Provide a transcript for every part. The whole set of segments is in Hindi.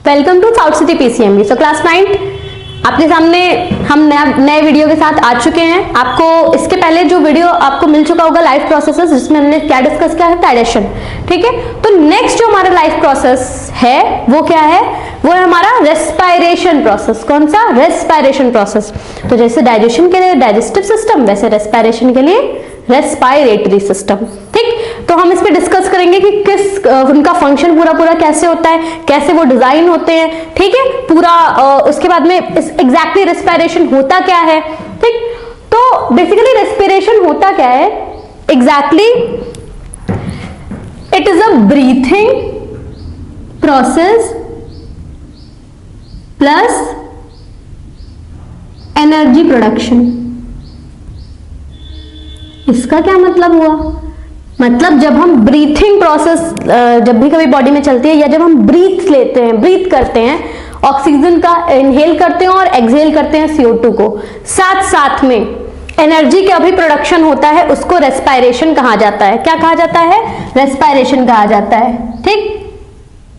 Welcome to South City PCMB. So class 9 आपके सामने हम नए वीडियो के साथ आ चुके हैं। आपको इसके पहले जो वीडियो आपको मिल चुका होगा लाइफ प्रोसेसेस, जिसमें हमने क्या डिस्कस किया है, डाइजेशन। ठीक है, तो नेक्स्ट जो हमारा लाइफ प्रोसेस है वो क्या है? वो है हमारा रेस्पायरेशन प्रोसेस। कौन सा? Respiration process. तो जैसे डाइजेशन के लिए डाइजेस्टिव सिस्टम, वैसे रेस्पायरेशन के लिए रेस्पायरेटरी सिस्टम। ठीक, तो हम इस पे डिस्कस करेंगे कि किस उनका फंक्शन पूरा कैसे होता है, कैसे वो डिजाइन होते हैं। ठीक है, पूरा उसके बाद में एग्जैक्टली रेस्पिरेशन होता क्या है। ठीक, तो बेसिकली रेस्पिरेशन होता क्या है exactly? It is a breathing process plus energy production. इसका क्या मतलब हुआ? मतलब जब हम ब्रीथिंग प्रोसेस जब भी कभी बॉडी में चलती है, या जब हम ब्रीथ करते हैं, ऑक्सीजन का इनहेल करते हैं और एक्सहेल करते हैं CO2 को, साथ साथ में एनर्जी का भी प्रोडक्शन होता है, उसको रेस्पायरेशन कहा जाता है। क्या कहा जाता है? रेस्पायरेशन कहा जाता है। ठीक,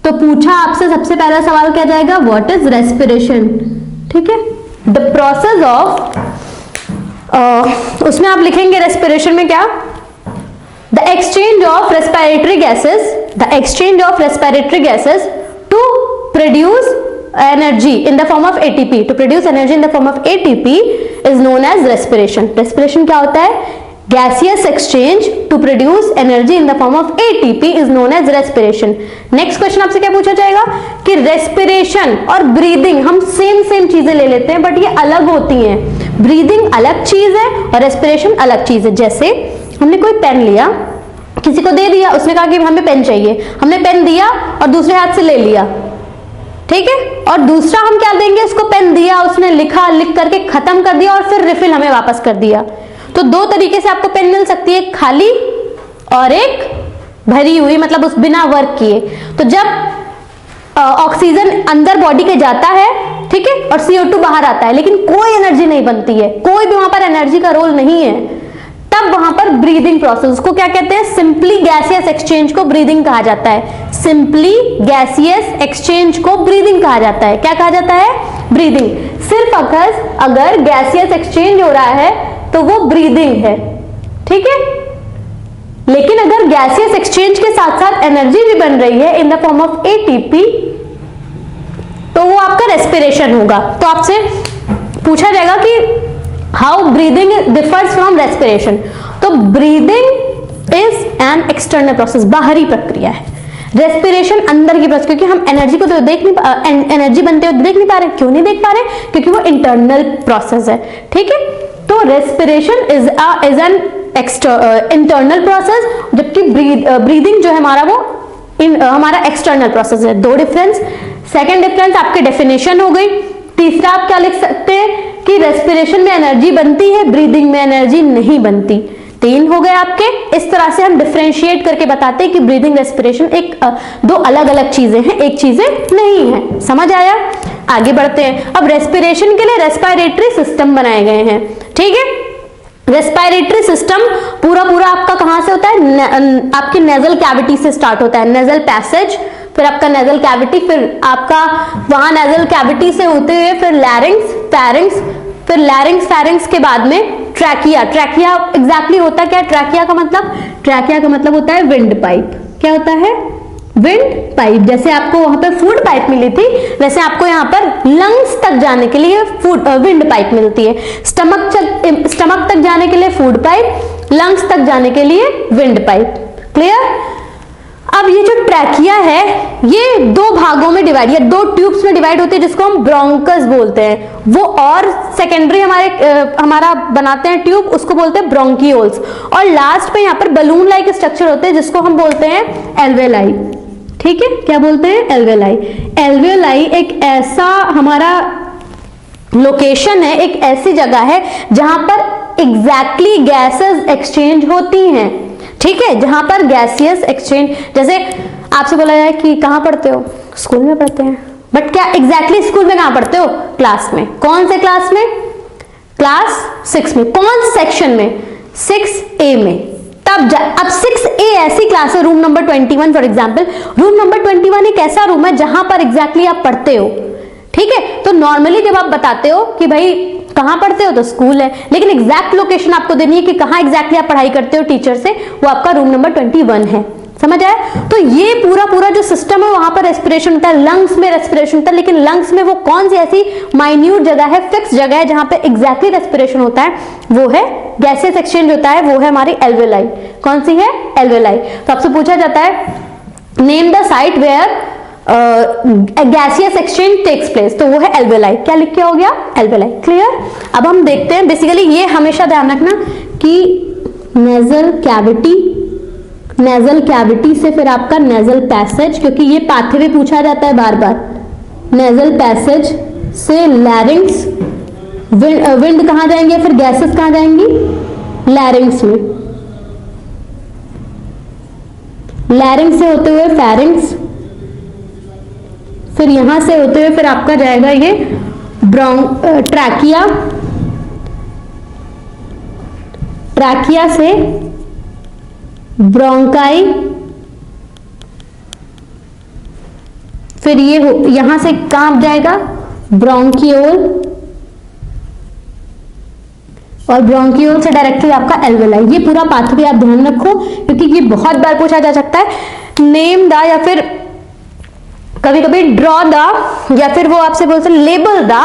तो पूछा आपसे सबसे पहला सवाल क्या जाएगा? What is respiration? ठीक है, द प्रोसेस ऑफ उसमें आप लिखेंगे रेस्पिरेशन में क्या? The exchange of respiratory gases to produce energy in the form of ATP। To produce energy in the form of ATP is known as respiration. Respiration क्या होता है? Gaseous exchange to produce energy in the form of ATP is known as respiration. Next question आपसे क्या पूछा जाएगा कि रेस्पिरेशन और ब्रीदिंग, हम सेम चीजें ले लेते हैं बट ये अलग होती हैं। ब्रीदिंग अलग चीज है और रेस्पिरेशन अलग चीज है। जैसे हमने कोई पेन लिया, किसी को दे दिया, उसने कहा कि हमें पेन चाहिए, हमने पेन दिया और दूसरे हाथ से ले लिया। ठीक है, और दूसरा हम क्या देंगे? उसको पेन दिया, उसने लिखा, लिख करके खत्म कर दिया और फिर रिफिल हमें वापस कर दिया। तो दो तरीके से आपको पेन मिल सकती है, खाली और एक भरी हुई, मतलब उस बिना वर्क किए। तो जब ऑक्सीजन अंदर बॉडी के जाता है, ठीक है, और CO2 बाहर आता है, लेकिन कोई एनर्जी नहीं बनती है, कोई भी वहां पर एनर्जी का रोल नहीं है, तब वहां पर ब्रीदिंग प्रोसेस, उसको क्या कहते हैं? सिंपली गैसियस एक्सचेंज को ब्रीदिंग कहा जाता है। सिंपली गैसियस एक्सचेंज को ब्रीदिंग कहा जाता है। क्या कहा जाता है? ब्रीदिंग। सिर्फ अगर गैसियस एक्सचेंज हो रहा है तो वो ब्रीदिंग है। ठीक है, लेकिन अगर गैसियस एक्सचेंज के साथ साथ एनर्जी भी बन रही है इन द फॉर्म ऑफ ATP, तो वो आपका रेस्पिरेशन होगा। तो आपसे पूछा जाएगा कि how breathing differs from respiration. तो breathing is an external process, बाहरी प्रक्रिया है। रेस्पिरेशन अंदर की प्रोसेस, क्योंकि हम एनर्जी को तो देख नहीं, एनर्जी बनते हुए देख नहीं पा रहे। क्यों नहीं देख पा रहे? क्योंकि वो इंटरनल प्रोसेस है। ठीक है, तो respiration is an internal process, जबकि ब्रीदिंग जो है हमारा वो हमारा एक्सटर्नल प्रोसेस है। दो डिफरेंस। सेकेंड डिफरेंस आपकी डेफिनेशन हो गई। तीसरा आप क्या लिख सकते हैं कि रेस्पिरेशन में एनर्जी बनती है, ब्रीदिंग में एनर्जी नहीं बनती। 3 हो गए आपके। इस तरह से हम डिफरेंशिएट करके बताते हैं कि ब्रीदिंग रेस्पिरेशन दो अलग अलग चीजें हैं, एक चीजें नहीं है। समझ आया? आगे बढ़ते हैं। अब रेस्पिरेशन के लिए रेस्पिरेटरी सिस्टम बनाए गए हैं। ठीक है, रेस्पिरेटरी सिस्टम पूरा आपका कहां से होता है? आपकी नेजल कैविटी से स्टार्ट होता है। नेजल पैसेज, फिर आपका नेजल कैविटी, फिर आपका वहां नेजल कैविटी से होते हुए फिर लैरिंग्स, फेरिंग्स, फिर लैरिंग्स, फेरिंग्स के बाद में ट्रैकिया। ट्रैकिया एग्जैक्टली होता क्या है? ट्रैकिया का मतलब होता है विंड पाइप। क्या होता है? Wind pipe. जैसे आपको वहां पर फूड पाइप मिली थी, वैसे आपको यहाँ पर लंग्स तक जाने के लिए विंड पाइप मिलती है। स्टमक तक जाने के लिए फूड पाइप, लंग्स तक जाने के लिए विंड पाइप। क्लियर? अब ये जो ट्रैकिया है ये 2 भागों में डिवाइड, या 2 ट्यूब्स में डिवाइड होती है, जिसको हम ब्रोंकस बोलते हैं। वो और सेकेंडरी हमारा बनाते हैं ट्यूब, उसको बोलते हैं ब्रोंकियोल्स। और लास्ट में यहाँ पर बलून लाइक स्ट्रक्चर होते हैं, जिसको हम बोलते हैं एल्वेलाई। ठीक है, क्या बोलते हैं? एल्वेलाई। एल्वेलाई एक ऐसा हमारा लोकेशन है, एक ऐसी जगह है जहां पर एग्जैक्टली गैसेस एक्सचेंज होती हैं। ठीक है, जहां पर गैसियस एक्सचेंज, जैसे आपसे बोला जाए कि कहां पढ़ते हो? स्कूल में पढ़ते हैं, बट क्या एग्जैक्टली स्कूल में कहां पढ़ते हो? क्लास में। कौन से क्लास में? क्लास 6 में। कौन से सेक्शन में? 6A में। अब 6A ऐसी क्लास है, room number 21 for example. Room number 21 एक ऐसा रूम है जहां पर एग्जैक्टली आप पढ़ते हो, ठीक है। तो नॉर्मली जब आप बताते हो कि भाई कहां पढ़ते हो तो स्कूल है, लेकिन एग्जैक्ट लोकेशन आपको देनी है कि कहां एग्जैक्टली आप पढ़ाई करते हो टीचर से, वो आपका रूम नंबर 21 है। समझ आया? तो ये पूरा जो सिस्टम है वहां पर रेस्पिरेशन होता है, लंग्स में रेस्पिरेशन होता है, लेकिन लंग्स में वो कौन सी ऐसी माइन्यूट जगह है, फिक्स जगह है जहां पे एग्जैक्टली रेस्पिरेशन होता है, वो है गैसियस एक्सचेंज होता है, वो है हमारी एल्वेलाई। कौन सी है? एल्वेलाई। तो आपसे पूछा जाता है name the site where gaseous exchange takes place, तो वो है एल्वेलाई। क्या लिख के हो गया? एल्वेलाई। क्लियर? अब हम देखते हैं, बेसिकली ये हमेशा ध्यान रखना कि नेजल कैविटी से फिर आपका नेजल पैसेज, क्योंकि ये पाथवे पूछा जाता है बार बार। नेजल पैसेज से लैरिंग्स, विंड कहां जाएंगे, फिर गैसेस कहां जाएंगी? लैरिंग्स में। लैरिंग्स से होते हुए फैरिंग्स, फिर यहां से होते हुए फिर आपका जाएगा ये ट्रैकिया, ट्रैकिया से ब्रोंकाई, फिर ये यहां से कहां जाएगा? ब्रोंकियोल, और ब्रोंकियोल से डायरेक्टली आपका एल्वेलाई। ये पूरा पाथवे आप ध्यान रखो, क्योंकि ये बहुत बार पूछा जा सकता है। नेम द, या फिर कभी कभी ड्रॉ द, या फिर वो आपसे बोलते हैं label the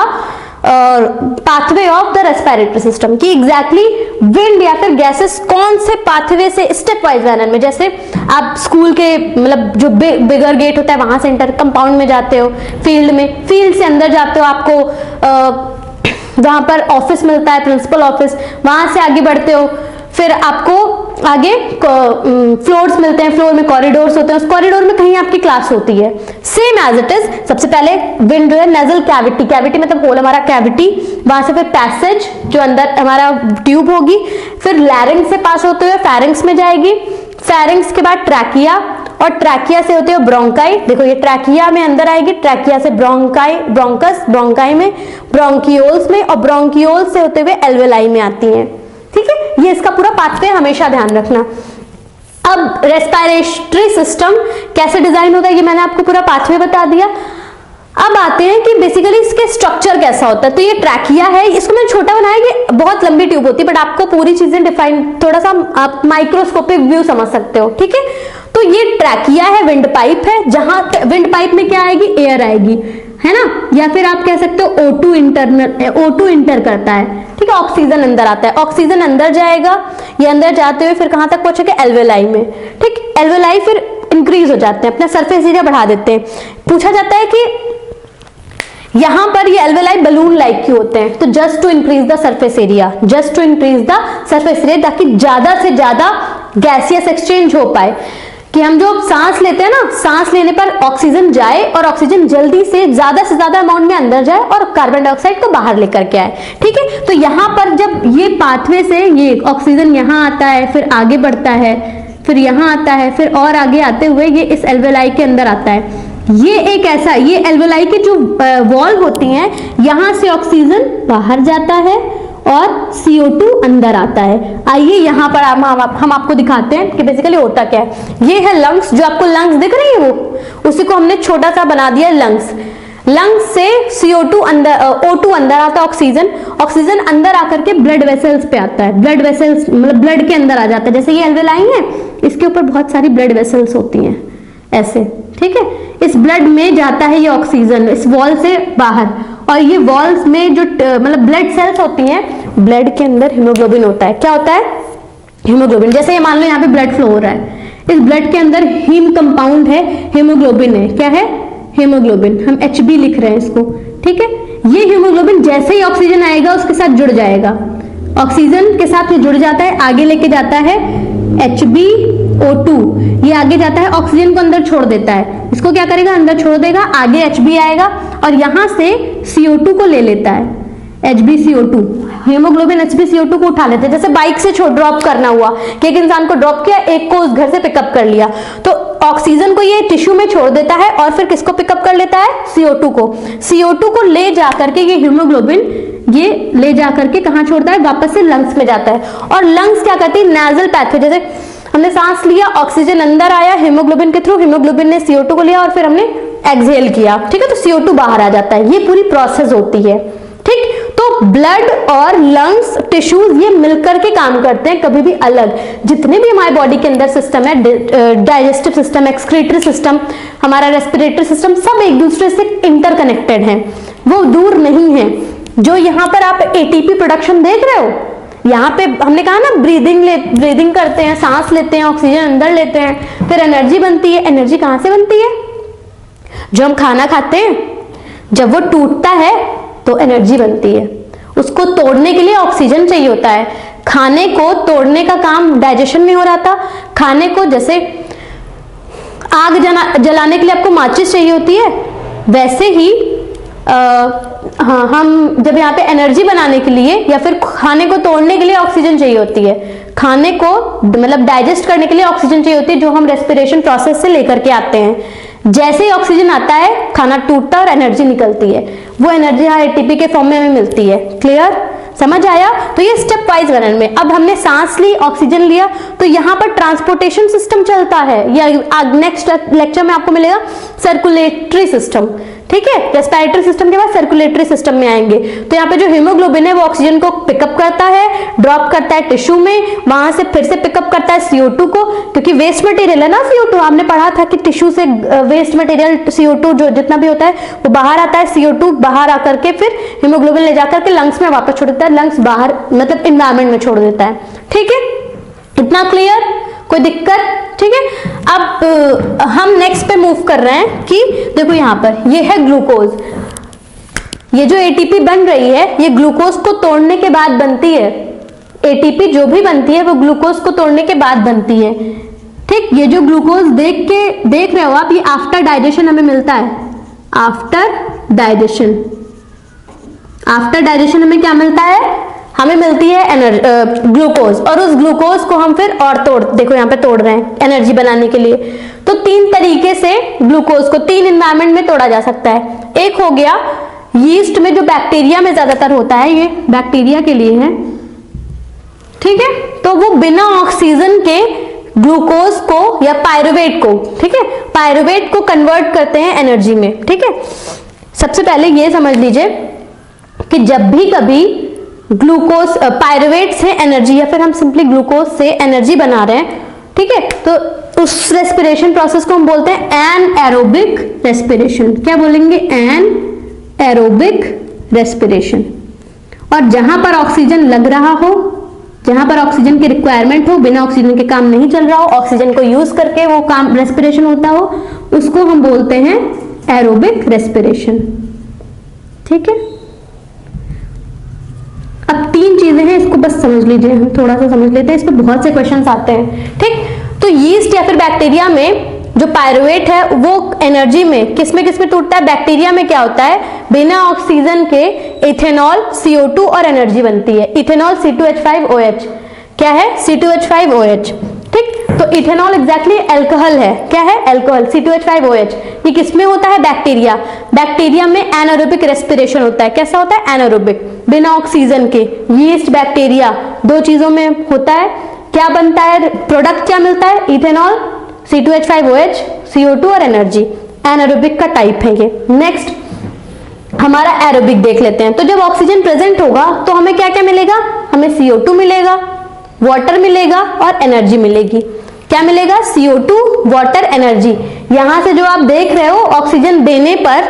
pathway of the respiratory system, कि एग्जैक्टली विंड या फिर गैसेस कौन से पाथवे से स्टेप वाइज मैनर में, जैसे आप स्कूल के मतलब जो बिगर गेट होता है वहां से इंटर कंपाउंड में जाते हो, फील्ड में, फील्ड से अंदर जाते हो, आपको वहां पर ऑफिस मिलता है, प्रिंसिपल ऑफिस, वहां से आगे बढ़ते हो, फिर आपको आगे फ्लोर्स मिलते हैं, फ्लोर में कॉरिडोर्स होते हैं, उस कॉरिडोर में कहीं आपकी क्लास होती है। सेम एज इट इज, सबसे पहले विंड जो है नेजल कैविटी, कैविटी मतलब होल हमारा कैविटी, वहां से फिर पैसेज जो अंदर हमारा ट्यूब होगी, फिर लैरिंग्स से पास होते हुए फैरिंग्स में जाएगी, फैरिंग्स के बाद ट्रैकिया, और ट्रैकिया से होते हुए ब्रोंकाई। देखो ये ट्रैकिया में अंदर आएगी, ट्रैकिया से ब्रोंकाई, ब्रोंकस, ब्रोंकाई में, ब्रोंकियोल्स में, और ब्रोंकियोल्स से होते हुए एल्वेलाई में आती हैं। ठीक है, ये इसका पूरा पाथवे हमेशा ध्यान रखना। अब रेस्पिरेटरी सिस्टम कैसे डिजाइन होता है, ये मैंने आपको पूरा पाथवे बता दिया। अब आते हैं कि बेसिकली इसके स्ट्रक्चर कैसा होता है। तो ये ट्रैकिया है, इसको मैंने छोटा बनाया, ये बहुत लंबी ट्यूब होती है, बट आपको पूरी चीजें डिफाइन, थोड़ा सा आप माइक्रोस्कोपिक व्यू समझ सकते हो। ठीक है, तो ये ट्रैकिया है, विंड पाइप है, जहां विंड पाइप में क्या आएगी? एयर आएगी, है ना, या फिर आप कह सकते हो O2 इंटर करता है। ठीक है, ऑक्सीजन अंदर आता है, ऑक्सीजन अंदर जाएगा, ये अंदर जाते हुए फिर कहां तक पहुंचेगा? एल्वेलाई में। ठीक, एल्वेलाई फिर इंक्रीज हो जाते हैं, अपना सरफेस एरिया बढ़ा देते हैं। पूछा जाता है कि यहां पर ये एल्वेलाई बलून लाइक क्यों होते हैं? तो just to increase the surface area, just to increase the surface area, ताकि ज्यादा से ज्यादा गैसियस एक्सचेंज हो पाए, कि हम जो सांस लेते हैं ना, सांस लेने पर ऑक्सीजन जाए और ऑक्सीजन जल्दी से ज्यादा अमाउंट में अंदर जाए और कार्बन डाइऑक्साइड को बाहर लेकर के आए। ठीक है, तो यहां पर जब ये पाथवे से ये ऑक्सीजन यहां आता है, फिर आगे बढ़ता है, फिर यहां आता है, फिर और आगे आते हुए ये इस एल्वेलाई के अंदर आता है। ये एक ऐसा, ये एल्वेलाई की जो वॉल होती हैं, यहां से ऑक्सीजन बाहर जाता है और CO2 अंदर आता है। आइए यहाँ पर हम आपको दिखाते हैं कि बेसिकली होता क्या है। ये है लंग्स, जो आपको लंग्स दिख रही है वो, उसी को हमने छोटा सा बना दिया लंग्स। लंग्स से CO2 अंदर, O2 अंदर आता है, ऑक्सीजन अंदर आकर के ब्लड वेसल्स पे आता है, ब्लड वेसल्स मतलब ब्लड के अंदर आ जाता है। जैसे ये एल्वेलाई है, इसके ऊपर बहुत सारी ब्लड वेसल्स होती हैं ऐसे। ठीक है, इस ब्लड में जाता है ये ऑक्सीजन इस वॉल से बाहर, और ये वॉल्स में जो मतलब ब्लड सेल्स होती हैं, ब्लड के अंदर हीमोग्लोबिन होता है। क्या होता है? हीमोग्लोबिन। जैसे ये मान लो यहाँ पे ब्लड फ्लो हो रहा है, इस ब्लड के अंदर हीम कंपाउंड है, हीमोग्लोबिन है। क्या है? हीमोग्लोबिन। हम HB लिख रहे हैं इसको। ठीक है, ये हीमोग्लोबिन जैसे ही ऑक्सीजन आएगा उसके साथ जुड़ जाएगा, ऑक्सीजन के साथ ये जुड़ जाता है, आगे लेके जाता है HbO2, ये आगे जाता है, ऑक्सीजन को अंदर छोड़ देता है। इसको क्या करेगा? अंदर छोड़ देगा, आगे Hb आएगा और यहां से CO2 को ले लेता है, HbCO2। हीमोग्लोबिन HbCO2 को उठा लेते हैं। जैसे बाइक से ड्रॉप करना हुआ कि एक इंसान को ड्रॉप किया, एक को उस घर से पिकअप कर लिया, तो ऑक्सीजन को ये टिश्यू में छोड़ देता है और फिर किसको पिकअप कर लेता है? CO2 को। CO2 को ले जाकर के ये हीमोग्लोबिन ये ले जाकर के कहां छोड़ता है? वापस से लंग्स में जाता है। और लंग्स क्या करती है? नेजल पैथवे, जैसे हमने सांस लिया, ऑक्सीजन अंदर आया हीमोग्लोबिन के थ्रू, हीमोग्लोबिन ने CO2 को लिया और फिर हमने एक्सहेल किया, ठीक है, तो CO2 बाहर आ जाता है। ये पूरी प्रोसेस होती है, ठीक। तो ब्लड और लंग्स, टिश्यूज ये मिलकर के काम करते हैं, कभी भी अलग। जितने भी हमारे बॉडी के अंदर सिस्टम है, डाइजेस्टिव सिस्टम, एक्सक्रीटरी सिस्टम, हमारा रेस्पिरेटरी सिस्टम, सब एक दूसरे से इंटरकनेक्टेड हैं, वो दूर नहीं है। जो यहाँ पर आप ATP प्रोडक्शन देख रहे हो, यहाँ पे हमने कहा ना ब्रीदिंग करते हैं, सांस लेते हैं, ऑक्सीजन अंदर लेते हैं, फिर एनर्जी बनती है। एनर्जी कहाँ से बनती है? जो हम खाना खाते हैं, जब वो टूटता है तो एनर्जी बनती है। उसको तोड़ने के लिए ऑक्सीजन चाहिए होता है। खाने को तोड़ने का काम डाइजेशन में हो रहा था। खाने को जैसे आग जलाने के लिए आपको माचिस चाहिए होती है, वैसे ही हम जब यहाँ पे एनर्जी बनाने के लिए या फिर खाने को तोड़ने के लिए ऑक्सीजन चाहिए होती है। खाने को मतलब डाइजेस्ट करने के लिए ऑक्सीजन चाहिए होती है, जो हम रेस्पिरेशन प्रोसेस से लेकर के आते हैं। जैसे ही ऑक्सीजन आता है, खाना टूटता है और एनर्जी निकलती है। वो एनर्जी यहाँ ATP के फॉर्म में हमें मिलती है। क्लियर? समझ आया? तो ये स्टेप वाइज वर्णन में। अब हमने सांस ली, ऑक्सीजन लिया, तो यहाँ पर ट्रांसपोर्टेशन सिस्टम चलता है। या नेक्स्ट लेक्चर में आपको मिलेगा सर्कुलेटरी सिस्टम, ठीक है। रेस्पिरेटरी सिस्टम के बाद सर्कुलेटरी सिस्टम में आएंगे। तो यहाँ पे जो हीमोग्लोबिन है वो ऑक्सीजन को पिकअप करता है, ड्रॉप करता है टिश्यू में, वहां से फिर से पिकअप करता है CO2 को, क्योंकि वेस्ट मटेरियल है ना CO2। आपने पढ़ा था कि टिश्यू से वेस्ट मटेरियल CO2 जो जितना भी होता है वो बाहर आता है। CO2 बाहर आकर के फिर हीमोग्लोबिन ले जाकर के लंग्स में वापस छोड़ देता है, लंग्स बाहर मतलब इन्वायरमेंट में छोड़ देता है, ठीक है। इतना क्लियर? कोई दिक्कत? ठीक है। अब हम नेक्स्ट पे मूव कर रहे हैं कि देखो यहाँ पर ये है ग्लूकोज। ये जो ATP बन रही है ये ग्लूकोज को तोड़ने के बाद बनती है। ATP जो भी बनती है वो ग्लूकोज को तोड़ने के बाद बनती है, ठीक। ये जो ग्लूकोज देख रहे हो आप, ये आफ्टर डाइजेशन हमें मिलता है। आफ्टर डाइजेशन हमें क्या मिलता है? हमें मिलती है ग्लूकोज, और उस ग्लूकोज को हम फिर और देखो यहाँ पे तोड़ रहे हैं एनर्जी बनाने के लिए। तो 3 तरीके से ग्लूकोज को 3 एनवायरमेंट में तोड़ा जा सकता है। एक हो गया यीस्ट में, जो बैक्टीरिया में ज्यादातर होता है, ये बैक्टीरिया के लिए है, ठीक है। तो वो बिना ऑक्सीजन के ग्लूकोज को या पायरुवेट को, ठीक है, पायरुवेट को कन्वर्ट करते हैं एनर्जी में, ठीक है। सबसे पहले ये समझ लीजिए कि जब भी कभी ग्लूकोज पायरुवेट से एनर्जी या फिर हम सिंपली ग्लूकोज से एनर्जी बना रहे हैं, ठीक है, तो उस रेस्पिरेशन प्रोसेस को हम बोलते हैं एनएरोबिक रेस्पिरेशन। क्या बोलेंगे? Anaerobic respiration. और जहां पर ऑक्सीजन लग रहा हो, जहां पर ऑक्सीजन की रिक्वायरमेंट हो, बिना ऑक्सीजन के काम नहीं चल रहा हो, ऑक्सीजन को यूज करके वो काम रेस्पिरेशन होता हो, उसको हम बोलते हैं एरोबिक रेस्पिरेशन, ठीक है। अब 3 चीजें हैं, इसको बस समझ लीजिए, हम थोड़ा सा समझ लेते हैं, इस पर बहुत से क्वेश्चंस आते हैं, ठीक। तो यीस्ट या फिर बैक्टीरिया में जो पायरुवेट है वो एनर्जी में किस में टूटता है? बैक्टीरिया में क्या होता है? बिना ऑक्सीजन के इथेनॉल, CO2 और एनर्जी बनती है। Ethanol C2H5OH। क्या है? C2H5OH, ठीक। तो इथेनॉल एग्जैक्टली अल्कोहल है। क्या है? Alcohol, C2H5OH। ये किसमें होता है? बैक्टीरिया में एनारोबिक रेस्पिरेशन होता है। कैसा होता है? एनारोबिक, बिना ऑक्सीजन के। यीस्ट, बैक्टीरिया, 2 चीजों में होता है। क्या बनता है? प्रोडक्ट क्या मिलता है? इथेनॉल, C2H5OH, CO2 और एनर्जी। एनारोबिक का टाइप है ये। नेक्स्ट हमारा एरोबिक देख लेते हैं। तो जब ऑक्सीजन प्रेजेंट होगा तो हमें क्या क्या मिलेगा? हमें CO2 मिलेगा, वाटर मिलेगा और एनर्जी मिलेगी। क्या मिलेगा? CO2, water, energy. यहां से जो आप देख रहे हो ऑक्सीजन देने पर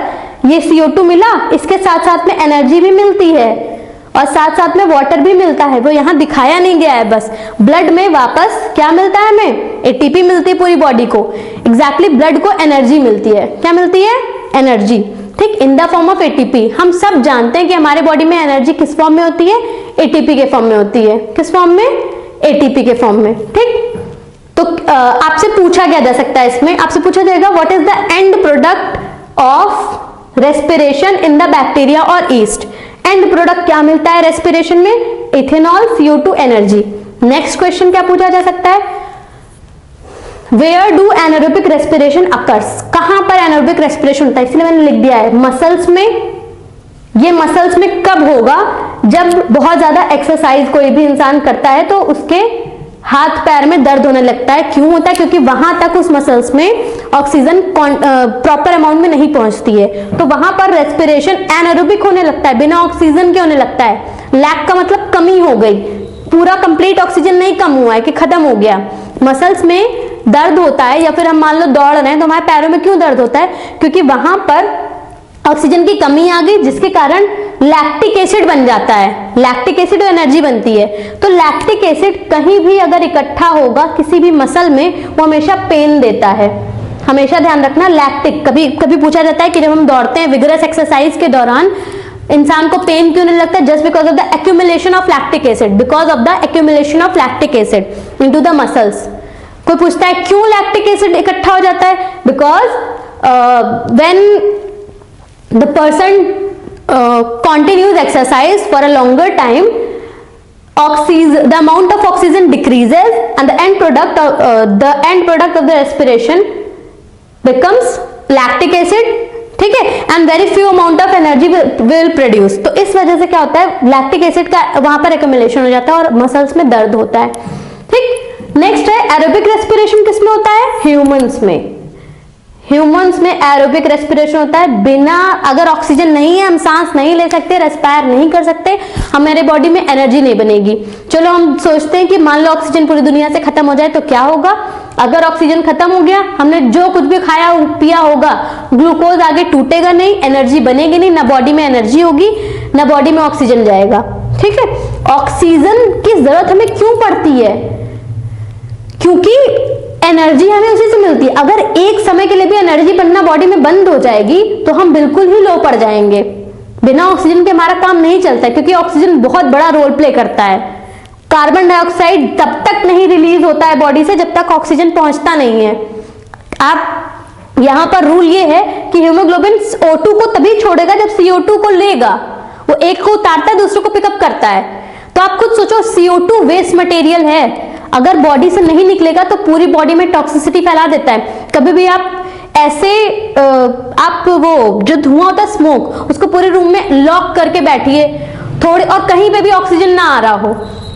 ये CO2 मिला, इसके साथ साथ में एनर्जी भी मिलती है और साथ साथ में वाटर भी मिलता है। वो यहाँ दिखाया नहीं गया है, बस ब्लड में वापस क्या मिलता है? हमें ATP मिलती है पूरी बॉडी को। एग्जैक्टली ब्लड को एनर्जी मिलती है। क्या मिलती है? एनर्जी, ठीक, इन द फॉर्म ऑफ ATP। हम सब जानते हैं कि हमारे बॉडी में एनर्जी किस फॉर्म में होती है? ATP के फॉर्म में होती है। किस फॉर्म में? ATP के फॉर्म में, ठीक। तो आपसे पूछा क्या जा सकता है इसमें? आपसे पूछा जाएगा what is the end product of respiration in the bacteria और यीस्ट। एंड प्रोडक्ट क्या मिलता है रेस्पिरेशन में? Ethanol, CO2, energy. Next question क्या पूछा जा सकता है? Where do anaerobic respiration occurs? कहां पर एनारोबिक रेस्पिरेशन होता है? इसलिए मैंने लिख दिया है मसल्स में। ये मसल्स में कब होगा? जब बहुत ज्यादा एक्सरसाइज कोई भी इंसान करता है तो उसके हाथ पैर में दर्द होने लगता है। क्यों होता है? क्योंकि वहां तक उस मसल्स में ऑक्सीजन प्रॉपर अमाउंट में नहीं पहुंचती है, तो वहां पर रेस्पिरेशन एनारोबिक होने लगता है, बिना ऑक्सीजन के होने लगता है। लैक का मतलब कमी हो गई, पूरा कंप्लीट ऑक्सीजन नहीं कम हुआ है कि खत्म हो गया। मसल्स में दर्द होता है, या फिर हम मान लो दौड़ रहे हैं तो हमारे पैरों में क्यों दर्द होता है? क्योंकि वहां पर ऑक्सीजन की कमी आ गई, जिसके कारण लैक्टिक एसिड बन जाता है। लैक्टिक एसिड एनर्जी बनती है। तो लैक्टिक एसिड कहीं भी अगर इकट्ठा होगा किसी भी मसल में, वो हमेशा पेन देता है। हमेशा ध्यान रखना, लैक्टिक कभी कभी पूछा जाता है कि जब हम दौड़ते हैं विगरस एक्सरसाइज के दौरान इंसान को पेन क्यों नहीं लगता? Just because of the accumulation of lactic acid, because of the accumulation of lactic acid into the muscles. कोई पूछता है क्यों लैक्टिक एसिड इकट्ठा हो जाता है? Because when the person continues exercise for a longer time, the amount of oxygen decreases and the end product of the respiration becomes lactic acid, ठीक है, and very few amount of energy will produce। तो इस वजह से क्या होता है, लैक्टिक एसिड का वहां पर एक्यूमुलेशन हो जाता है और मसल्स में दर्द होता है। ठीक, नेक्स्ट है एरोबिक रेस्पिरेशन। किसमें होता है? ह्यूमंस में। ह्यूमंस में एरोबिक रेस्पिरेशन होता है। बिना, अगर ऑक्सीजन नहीं है हम सांस नहीं ले सकते, रेस्पायर नहीं कर सकते, हमारे बॉडी में एनर्जी नहीं बनेगी। चलो हम सोचते हैं कि मान लो ऑक्सीजन पूरी दुनिया से खत्म हो जाए तो क्या होगा? अगर ऑक्सीजन खत्म हो गया, हमने जो कुछ भी खाया पिया होगा, ग्लूकोज आगे टूटेगा नहीं, एनर्जी बनेगी नहीं, ना बॉडी में एनर्जी होगी ना बॉडी में ऑक्सीजन जाएगा। ठीक है, ऑक्सीजन की जरूरत हमें क्यों पड़ती है? क्योंकि एनर्जी हमें उसी से मिलती है। अगर एक समय के लिए भी एनर्जी बनना बॉडी में बंद हो जाएगी तो हम बिल्कुल ही लो पड़ जाएंगे। बिना ऑक्सीजन के हमारा काम नहीं चलता, क्योंकि ऑक्सीजन बहुत बड़ा रोल प्ले करता है। कार्बन डाइऑक्साइड तब तक नहीं रिलीज होता है बॉडी से जब तक ऑक्सीजन पहुंचता नहीं है। आप यहां पर रूल ये है कि हीमोग्लोबिन O2 को तभी छोड़ेगा जब CO2 को लेगा। वो एक को उतारता है, दूसरे को पिकअप करता है। तो आप खुद सोचो, CO2 वेस्ट मटेरियल है, अगर बॉडी से नहीं निकलेगा तो पूरी बॉडी में टॉक्सिसिटी फैला देता है। कभी भी आप ऐसे आप वो जो धुआं होता है स्मोक, उसको पूरे रूम में लॉक करके बैठिए थोड़ी, और कहीं पे भी ऑक्सीजन ना आ रहा हो,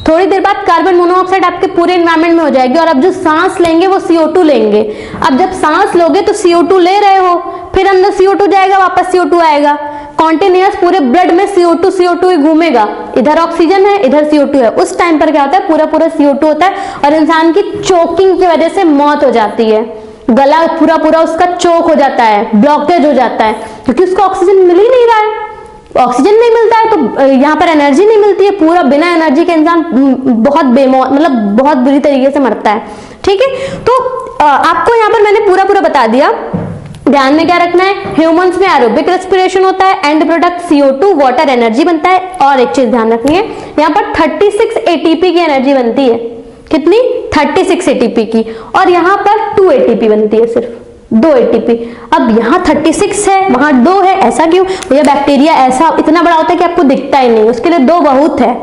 थोड़ी देर बाद कार्बन मोनोऑक्साइड आपके पूरे एनवायरनमेंट में हो जाएगी और आप जो सांस लेंगे वो CO2 लेंगे। अब जब सांस लोगे तो CO2 ले रहे हो, फिर अंदर CO2 जाएगा, वापस CO2 आएगा, कॉन्टिन्यूअस पूरे ब्लड में CO2 ही घूमेगा। इधर ऑक्सीजन है, इधर CO2 है। उस टाइम पर क्या होता है, पूरा CO2 होता है और इंसान की चोकिंग की वजह से मौत हो जाती है। गला पूरा उसका चोक हो जाता है, ब्लॉकेज हो जाता है, क्योंकि उसको ऑक्सीजन मिल ही नहीं रहा है। ऑक्सीजन नहीं मिलता है तो यहाँ पर एनर्जी नहीं मिलती है। पूरा बिना एनर्जी के इंसान बहुत बेमौत, मतलब बहुत बुरी तरीके से मरता है। ठीक है, तो आपको यहाँ पर मैंने पूरा बता दिया। ध्यान में क्या रखना है, ह्यूमंस में एरोबिक रेस्पिरेशन होता है, and product CO2 water energy बनता है। और एक चीज ध्यान रखनी है, यहाँ पर 36 ATP की एनर्जी बनती है। कितनी? 36 ATP की। और यहाँ पर 2 ATP बनती है, सिर्फ 2 ATP। अब यहाँ 36 है, वहां 2 है, ऐसा क्यों? भैया बैक्टीरिया ऐसा इतना बड़ा होता है कि आपको दिखता ही नहीं, उसके लिए 2 बहुत है।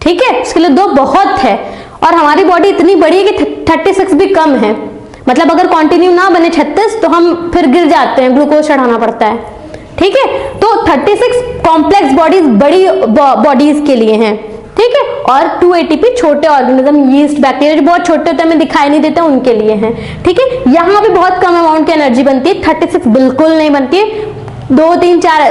ठीक है, उसके लिए 2 बहुत है। और हमारी बॉडी इतनी बड़ी है कि 36 भी कम है। मतलब अगर कंटिन्यू ना बने 36 तो हम फिर गिर जाते हैं, ग्लूकोज चढ़ाना पड़ता है। ठीक है, तो 36 कॉम्प्लेक्स बॉडीज बड़ी बॉडीज के लिए हैं। ठीक है, और 2 ATP छोटे ऑर्गेनिज्म, यीस्ट, बैक्टीरिया जो बहुत छोटे होते हैं हमें दिखाई नहीं देते, उनके लिए हैं। ठीक है, यहाँ भी बहुत कम अमाउंट की एनर्जी बनती है, 36 बिल्कुल नहीं बनती है। 2, 3, 4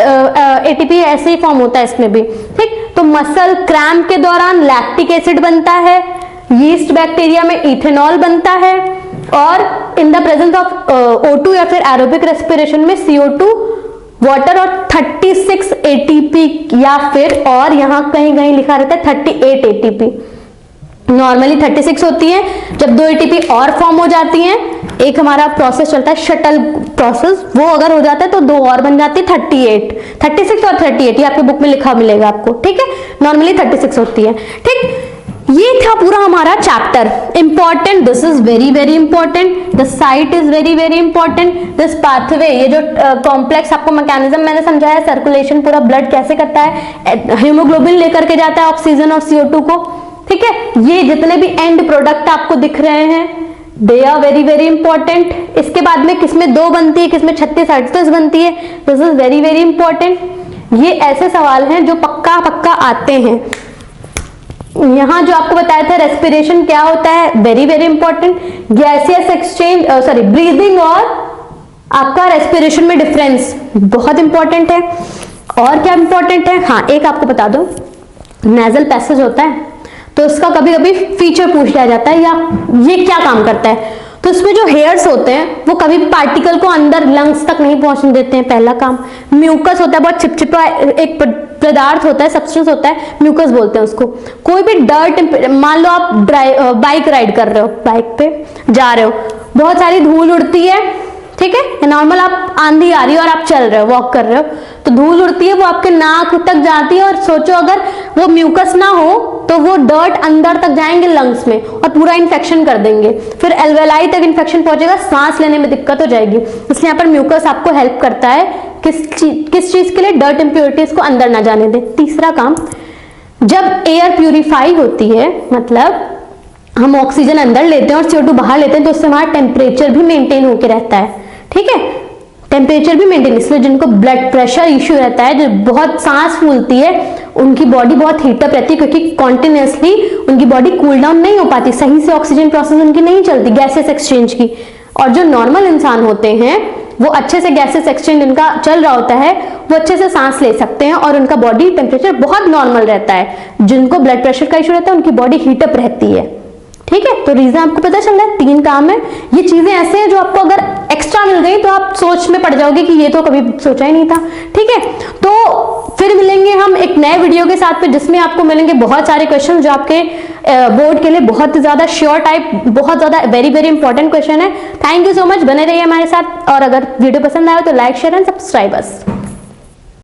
ATP ऐसे ही फॉर्म होता है इसमें भी। ठीक, तो मसल क्रैम्प के दौरान लैक्टिक एसिड बनता है, यीस्ट बैक्टीरिया में इथेनॉल बनता है, और in the presence of O2 या फिर एरोबिक रेस्पिरेशन में CO2 वाटर और 36 ATP, या फिर और यहाँ कहीं लिखा रहता है 38 ATP। नॉर्मली 36 होती है, जब 2 ATP और फॉर्म हो जाती हैं, एक हमारा प्रोसेस चलता है शटल प्रोसेस, वो अगर हो जाता है तो 2 और बन जाती है 38। 36 और 38 ये आपके बुक में लिखा मिलेगा आपको। ठीक है, नॉर्मली 36 होती है। ठीक, ये था पूरा हमारा chapter. Important, this is very important, the site is very important, this pathway, ये जो कॉम्प्लेक्स आपको मैकेनिज्म मैंने समझाया, सर्कुलेशन पूरा ब्लड कैसे करता है, हीमोग्लोबिन लेकर के जाता है ऑक्सीजन और CO2 को। ठीक है, ये जितने भी एंड प्रोडक्ट आपको दिख रहे हैं, दे आर वेरी इंपॉर्टेंट। इसके बाद में किसमें 2 बनती है, किसमें 36-38 बनती है, दिस इज वेरी इंपॉर्टेंट। ये ऐसे सवाल हैं जो पक्का आते हैं। यहाँ जो आपको बताया था रेस्पिरेशन क्या होता है, very very important. Gaseous exchange, sorry, breathing और आपका रेस्पिरेशन में डिफरेंस बहुत इंपॉर्टेंट है। और क्या इंपॉर्टेंट है, हाँ एक आपको बता दो, नेजल पैसेज होता है तो इसका कभी कभी फीचर पूछ लिया जाता है, या ये क्या काम करता है। तो इसमें जो हेयर्स होते हैं वो कभी पार्टिकल को अंदर लंग्स तक नहीं पहुंचने देते हैं, पहला काम। म्यूकस होता है, बहुत चिपचिपा एक पदार्थ होता है, सब्सटेंस होता है, म्यूकस बोलते हैं उसको। कोई भी डर्ट, मान लो आप बाइक राइड कर रहे हो, बाइक पे जा रहे हो, बहुत सारी धूल उड़ती है, ठीक है, नॉर्मल आप आंधी आ रही है और आप चल रहे हो, वॉक कर रहे हो, तो धूल उड़ती है, वो आपके नाक तक जाती है, और सोचो अगर वो म्यूकस ना हो तो वो डर्ट अंदर तक जाएंगे लंग्स में और पूरा इन्फेक्शन कर देंगे, फिर एल्वेलाई तक इन्फेक्शन पहुंचेगा, सांस लेने में दिक्कत हो जाएगी। इसलिए यहाँ पर म्यूकस आपको हेल्प करता है किस चीज के लिए, डर्ट इंप्योरिटीज को अंदर ना जाने दे। तीसरा काम, जब एयर प्यूरिफाई होती है, मतलब हम ऑक्सीजन अंदर लेते हैं और CO2 बाहर लेते हैं, तो उससे हमारा टेम्परेचर भी मेंटेन होकर रहता है, ठीक है, टेम्परेचर भी मेंटेन। इसलिए जिनको ब्लड प्रेशर इश्यू रहता है, जो बहुत सांस फूलती है, उनकी बॉडी बहुत हीटअप रहती है, क्योंकि कॉन्टिन्यूसली उनकी बॉडी कूल डाउन नहीं हो पाती, सही से ऑक्सीजन प्रोसेस उनकी नहीं चलती गैसेस एक्सचेंज की। और जो नॉर्मल इंसान होते हैं वो अच्छे से गैसेस एक्सचेंज उनका चल रहा होता है, वो अच्छे से सांस ले सकते हैं और उनका बॉडी टेम्परेचर बहुत नॉर्मल रहता है। जिनको ब्लड प्रेशर का इशू रहता है उनकी बॉडी हीटअप रहती है, ठीक है। तो रीजन आपको पता चल रहा है, 3 काम है। ये चीजें ऐसे हैं जो आपको अगर एक्स्ट्रा मिल गई तो आप सोच में पड़ जाओगे कि ये तो कभी सोचा ही नहीं था, ठीक है। तो फिर मिलेंगे हम एक नए वीडियो के साथ में, जिसमें आपको मिलेंगे बहुत सारे क्वेश्चन जो आपके बोर्ड के लिए बहुत ज्यादा श्योर टाइप, बहुत ज्यादा वेरी वेरी इंपॉर्टेंट क्वेश्चन है। थैंक यू सो मच, बने रहिए हमारे साथ, और अगर वीडियो पसंद आए तो like share and subscribe us.